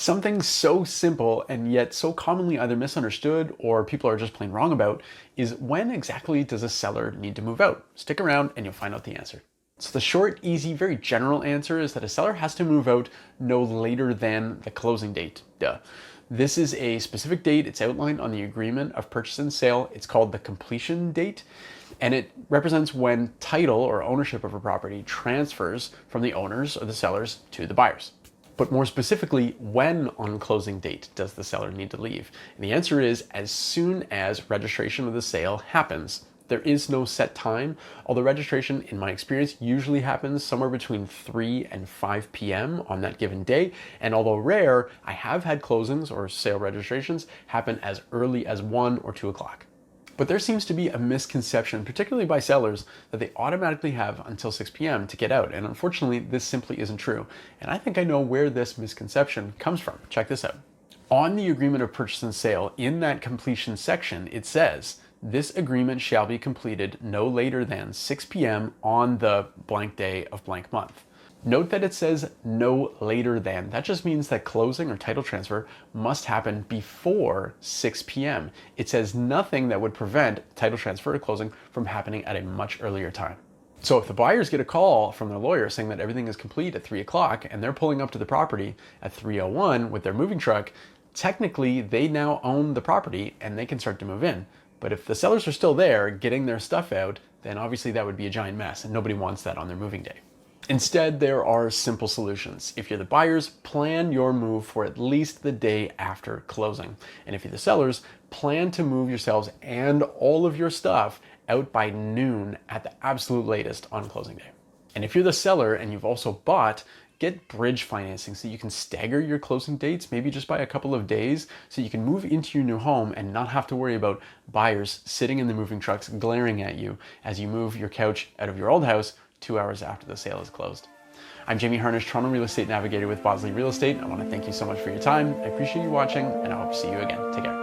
Something so simple and yet so commonly either misunderstood or people are just plain wrong about is when exactly does a seller need to move out? Stick around and you'll find out the answer. So the short, easy, very general answer is that a seller has to move out no later than the closing date. Duh. This is a specific date. It's outlined on the agreement of purchase and sale. It's called the completion date, and it represents when title or ownership of a property transfers from the owners or the sellers to the buyers. But more specifically, when on closing date does the seller need to leave? And the answer is as soon as registration of the sale happens. There is no set time, although registration, in my experience, usually happens somewhere between 3 and 5 p.m. on that given day. And although rare, I have had closings or sale registrations happen as early as 1 or 2 o'clock. But there seems to be a misconception, particularly by sellers, that they automatically have until 6 p.m. to get out. And unfortunately, this simply isn't true. And I think I know where this misconception comes from. Check this out. On the agreement of purchase and sale, in that completion section, it says, this agreement shall be completed no later than 6 p.m. on the blank day of blank month. Note that it says no later than. That just means that closing or title transfer must happen before 6 p.m. It says nothing that would prevent title transfer or closing from happening at a much earlier time. So if the buyers get a call from their lawyer saying that everything is complete at 3 o'clock and they're pulling up to the property at 3:01 with their moving truck, technically they now own the property and they can start to move in. But if the sellers are still there getting their stuff out, then obviously that would be a giant mess and nobody wants that on their moving day. Instead, there are simple solutions. If you're the buyers, plan your move for at least the day after closing. And if you're the sellers, plan to move yourselves and all of your stuff out by noon at the absolute latest on closing day. And if you're the seller and you've also bought, get bridge financing so you can stagger your closing dates, maybe just by a couple of days, so you can move into your new home and not have to worry about buyers sitting in the moving trucks glaring at you as you move your couch out of your old house 2 hours after the sale is closed. I'm Jamie Harnish, Toronto Real Estate Navigator with Bosley Real Estate. I want to thank you so much for your time. I appreciate you watching, and I hope to see you again. Take care.